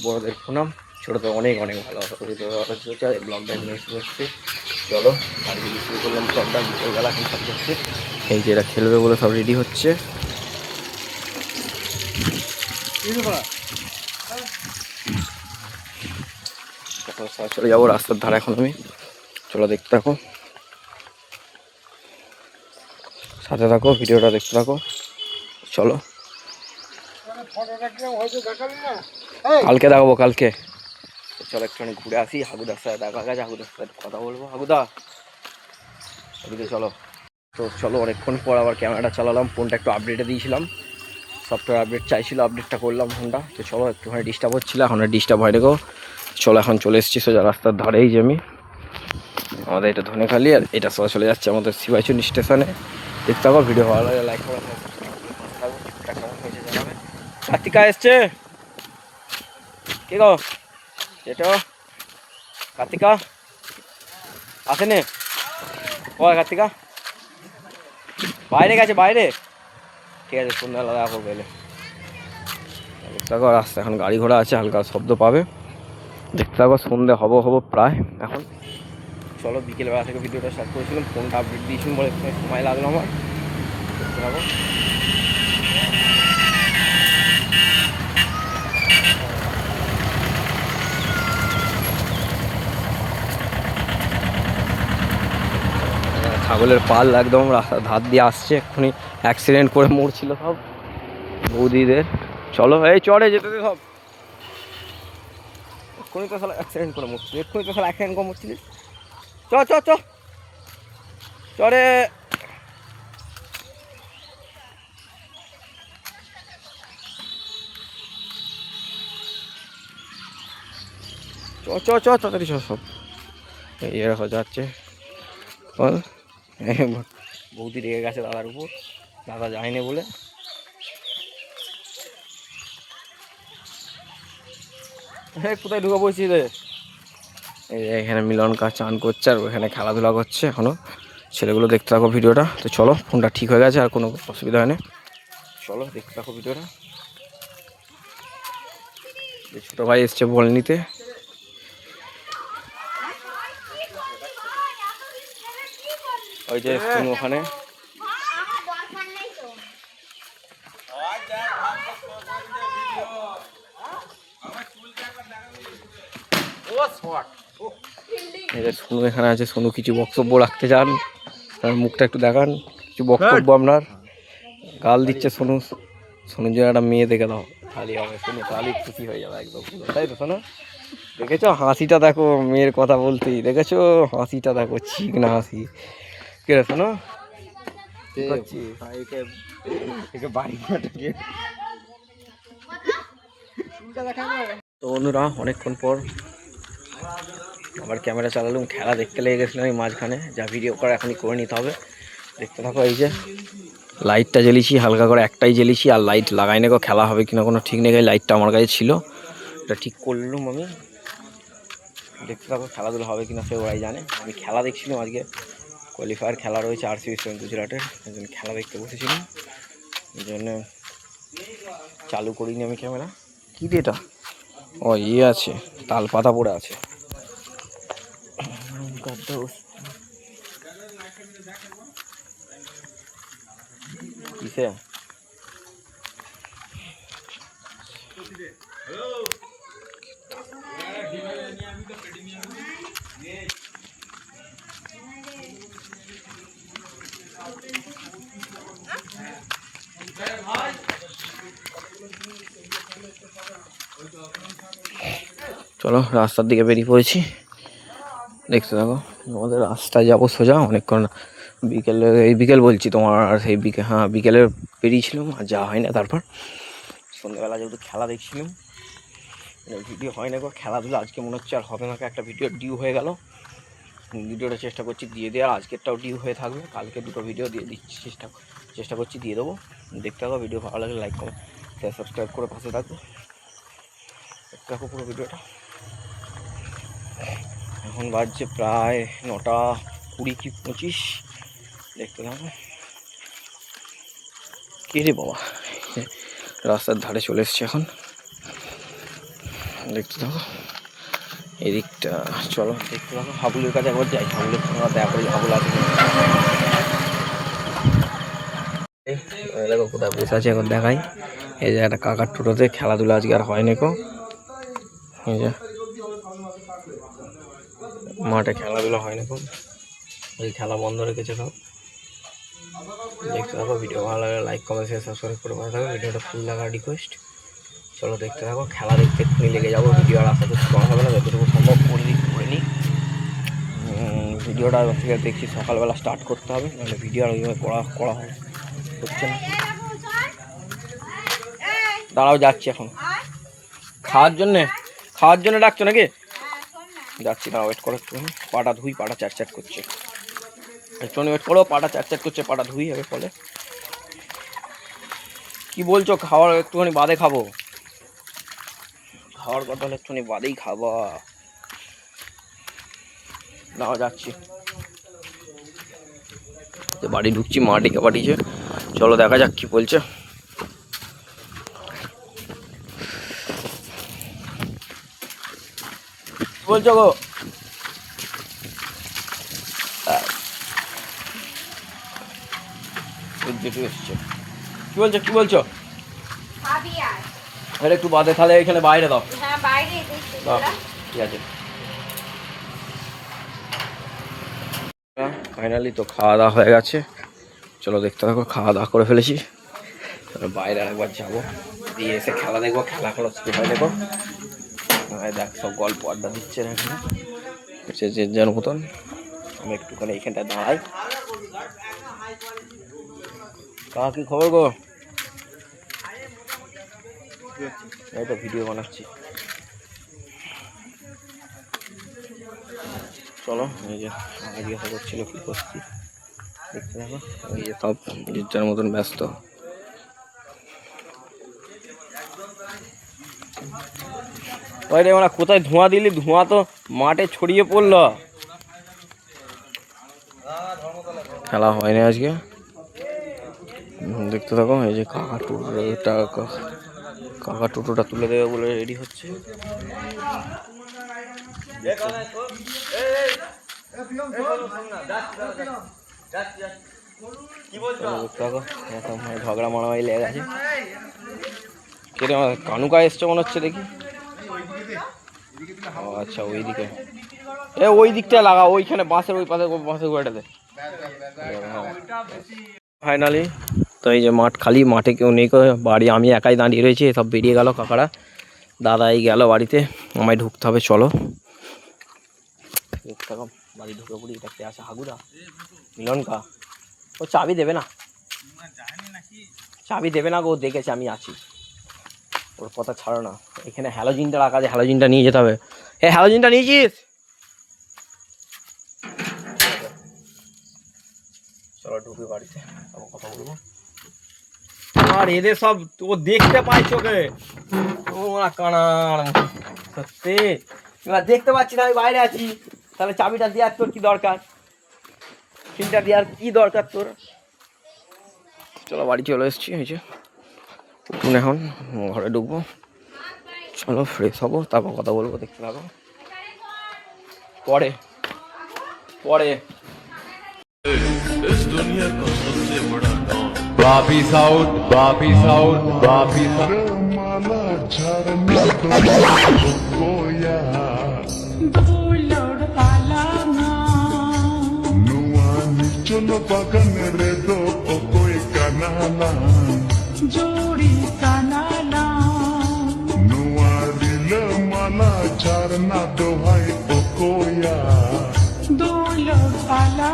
বড়দের প্রণাম, ছোটোদের অনেক অনেক ভালোবাসা। ব্লগটা নিয়ে শুরু হচ্ছে। চলো আজকে শুরু করলাম ব্লগটা বিকেলবেলা। এখন সব হচ্ছে এই যে এরা খেলবে বলে সব রেডি হচ্ছে। চলে যাবো রাস্তার ধারে এখন আমি। চলো দেখতে থাকো, সাথে থাকো, ভিডিওটা দেখতে থাকো। চলো কালকে দেখাবো, কালকে। চলো একটুখানি ঘুরে আসি। হাগুদার সাথে দেখা গেছে, হাগুদার সাথে কথা বলবো। হাগুদা ওদিকে চলো। তো চলো অনেকক্ষণ পর আবার ক্যামেরাটা চালালাম। ফোনটা একটু আপডেটে দিয়েছিলাম, সফটওয়্যার আপডেট চাইছিল, আপডেটটা করলাম ফোনটা। তো চলো একটুখানি ডিস্টার্ব হচ্ছিল, এখন আর ডিস্টার্ব হয় দেখো। চলো এখন চলে এসেছি সোজা রাস্তার ধারেই যে আমি, আমাদের এটা ধনেখালি, আর এটা সোজা চলে যাচ্ছে আমাদের শিবাইচুনি স্টেশনে। দেখতে পাবো, ভিডিও ভালো লাগে লাইক করা, কেমন হয়েছে জানাবে। কার্তিকা এসছে, কে গো এটা? কার্তিকা আসেনি? কয় কার্তিকা? বাইরে গেছে, বাইরে। ঠিক আছে, সন্ধ্যাবেলা দেখা করবো এলে। দেখতে থাকো, রাস্তা এখন গাড়ি ঘোড়া আছে, হালকা শব্দ পাবে। দেখতে থাকো, সন্ধ্যে হবো প্রায় এখন। চলো বিকেলবেলা থেকে ভিডিওটা স্টার্ট করেছিলাম, ফোনটা আপডেট দিয়েছিলাম বলে একটু সময় লাগলো আমার। দেখতে থাকো। ছাগলের পাল একদম রাস্তার ধার দিয়ে আসছে, এক্ষুনি অ্যাক্সিডেন্ট করে মরছিল সব বৌদিদের। চলো এই চড়ে যেতে দে সব। এক্ষুনি তো সালা অ্যাক্সিডেন্ট করে মরছিল, এক্ষুনি তো সালা অ্যাক্সিডেন্ট করে মরছিলিস। চ চ চ চড়ে। চ চ চ তাড়াতাড়ি চ সব। এই এরকম যাচ্ছে বল। বৌদি রেগে গেছে দাদার উপর, দাদা যায়নি বলে। হ্যাঁ কোথায় ঢুকে পড়ছি রে? এই এখানে মিলন কাজ চান করছে, আর ওখানে খেলাধুলা করছে এখনো ছেলেগুলো। দেখতে থাকো ভিডিওটা। তো চলো, ফোনটা ঠিক হয়ে গেছে, আর কোনো অসুবিধা হয়নি। চলো দেখতে থাকো ভিডিওটা। ছোটো ভাই এসছে বল নিতে। ওই যে ওখানে সোনু এখানে আছে। সোনু কিছু বক্তব্য রাখতে চান, তার মুখটা একটু দেখান। কিছু বক্তব্য আপনার। গাল দিচ্ছে সোনু। সোনুর জন্য একটা মেয়ে দেখে দাও, তাহলে হবে। সোনু তাহলে খুশি হয়ে যাবে একদম, তাই তো সোনু? দেখেছো হাসিটা দেখো, মেয়ের কথা বলতেই দেখেছো হাসিটা দেখো, ঠিক না হাসি। কে রে সোনু? তো বন্ধুরা অনেকক্ষণ পর আবার ক্যামেরা চালালাম, খেলা দেখতে লেগে গেছিলাম আমি মাঝখানে। যা ভিডিও করা এখনই করে নিতে হবে। দেখতে থাকো। এই যে লাইটটা জ্বেলেছি হালকা করে, একটাই জ্বেলেছি, আর লাইট লাগাই না। খেলা হবে কিনা কোনো ঠিক নেই, লাইটটা আমার কাছে ছিল, এটা ঠিক করলাম আমি। দেখতে থাকো, খেলাধুলা হবে কিনা সে ওরাই জানে। আমি খেলা দেখছিলাম, আজকে কোয়ালিফায়ার খেলা রয়েছে আরসিবি গুজরাটের, এই জন্য খেলা দেখতে বসেছিলাম। এই জন্য চালু করিনি আমি ক্যামেরা। কী দিয়ে এটা? ও ইয়ে আছে, তাল পাতা পড়ে আছে। কিসে? চলো রাস্তার দিকে বেরিয়ে পড়েছি, দেখতে থাকো। আমাদের রাস্তায় যাবো সোজা অনেকক্ষণ। বিকেলে, এই বিকেল বলছি তোমার, সেই বিকেল, হ্যাঁ বিকেলে বেরিয়েছিলাম, আর যাওয়া হয় না। তারপর সন্ধ্যাবেলা যেহেতু খেলা দেখছিলাম, ভিডিও হয় না গো। খেলাধুলা আজকে মনে হচ্ছে আর হবে না, একটা ভিডিও ডিউ হয়ে গেল। ভিডিওটা চেষ্টা করছি দিয়ে দেওয়ার, আজকেরটাও ডিউ হয়ে থাকবে, কালকে দুটো ভিডিও দিয়ে দিচ্ছি, চেষ্টা করছি দিয়ে দেবো। দেখতে থাকো, ভিডিও ভালো লাগলে লাইক করো, সাবস্ক্রাইব করে পাশে থাকবে। দেখতে থাকো পুরো ভিডিওটা। এখন বাজছে প্রায় 9:20 কি 25। দেখতে থাকো। কে রে বাবা, রাস্তার ধারে চলে এসছে এখন। দেখতে থাকো এদিকটা, চলো দেখতে থাকো। হাবুলের কাছে একবার যাই, হাবুলের সঙ্গে দেখা করি হাবুল আছে দেখো কোথায় বসে আছে এখন দেখাই। এই যে একটা কাকার টোটোতে খেলাধুলা আজকে আর হয় নাকো, এই যে মাঠে খেলাধুলা হয় নাকো, এই খেলা বন্ধ রেখেছে সব। দেখতে থাকো, ভিডিও ভালো লাগে লাইক কমেন্ট শেয়ার সাবস্ক্রাইব করে ভালো থাকো, ভিডিওটা ফুল দেখার রিকোয়েস্ট। চলো দেখতে থাকো, খেলা দেখতে এক্ষুনি লেগে যাবো। ভিডিও আর আশা করছি করা হবে না, যতটুকু সম্ভব করে নিই। ভিডিওটা থেকে দেখছি সকালবেলা স্টার্ট করতে হবে, নাহলে ভিডিও আর ওইভাবে করা হচ্ছে না। দাঁড়াও যাচ্ছি এখন খাওয়ার জন্য ডাকছো নাকি? যাচ্ছি না, ওয়েট করো একটু, পাটা ধুই, পাটা চ্যাট করছে, একটু ওয়েট করো, পাটা চ্যাট করছে, পাটা ধুই হবে ফলে। কি বলছো? খাওয়ার একটুখানি বাদে খাবো, খাওয়ার কথা হলে একটুখানি বাদেই খাবা। নাও যাচ্ছি, বাড়ি ঢুকছি, মা ডেকে পাঠিয়েছে, চলো দেখা যাক কি বলছে। বলছো গো? এসছে, কি বলছো? একটু বাদে, তাহলে এখানে বাইরে দাও। ঠিক আছে। ফাইনালি তো খাওয়া দাওয়া হয়ে গেছে, চলো দেখতে থাকো। খাওয়া দাওয়া করে ফেলেছি, বাইরে আরেকবার যাবো, দিয়ে এসে খেলা দেখবো। খেলা স্পেশাল দেখো, দেখ সব গল্প আড্ডা দিচ্ছে না এখানে, যে যার মতন। আমি একটুখানি এইখানটায় দাঁড়াই। কি খবর গো? এই তো ভিডিও বানাচ্ছি, চলো। এই যে জিজ্ঞাসা করছিল কি করছি, দেখতে থাকো। এই যে সব যার মতন ব্যস্ত। ওই রে মানে কোথায় ধোঁয়া দিলি? ধোঁয়া তো মাঠে ছড়িয়ে পড়লো। খেলা হয় না আজকে, দেখতে থাকো। এই যে কাকা টোটোটা তুলে দেবে বলে রেডি হচ্ছে। ঝগড়া মারামারি লেগে গেছে। কানুকা এসছে মনে হচ্ছে, দেখি। ও আচ্ছা, ওইদিকে, ওই দিকটা লাগা, ওইখানে বাঁশের ওই পাশে, বাঁশের গোড়াটাতে। ফাইনালি তো এই যে মাঠ খালি, মাঠে কেউ নেই, বাড়ি আমি একাই দাঁড়িয়ে রয়েছি। সব বেরিয়ে গেল কাকারা, দাদাই গেল বাড়িতে, আমায় ঢুকতে হবে। চলো দেখতে থাকো, বাড়ি ঢুকে পড়ি। দেখতে আসে হাগুদা, মিলনকা। ও চাবি দেবে না, গো, দেখেছে আমি আছি, ওর কথা ছাড়ো না। এখানে হ্যালোজিনটা রাখা আছে, হ্যালোজিনটা নিয়ে যেতে হবে। হ্যালোজিনটা নিয়েছিস? চলো ঢুকে বাড়িতে, কথা বলবো। আর এদের সব ও দেখতে পাই চোখে, ওরা কানার সত্যি। এবার দেখতে পাচ্ছি না, আমি বাইরে আছি, তাহলে চাবিটা দেওয়ার তোর কি দরকার? ফিনটা দেওয়ার কি দরকার তোর? চলো বাড়ি চলে এসেছি, হয়েছে এখন ঘরে ঢুকবো। চলো ফ্রেশ হবো, তারপর কথা বলবো, দেখতে থাকো। পরে बापी साउथ चलो बगन रे दो ओ कोई कनाला जोड़ी कनाला नुआ दिल माला झरना दो भाई ओ कोया दो लोग पाला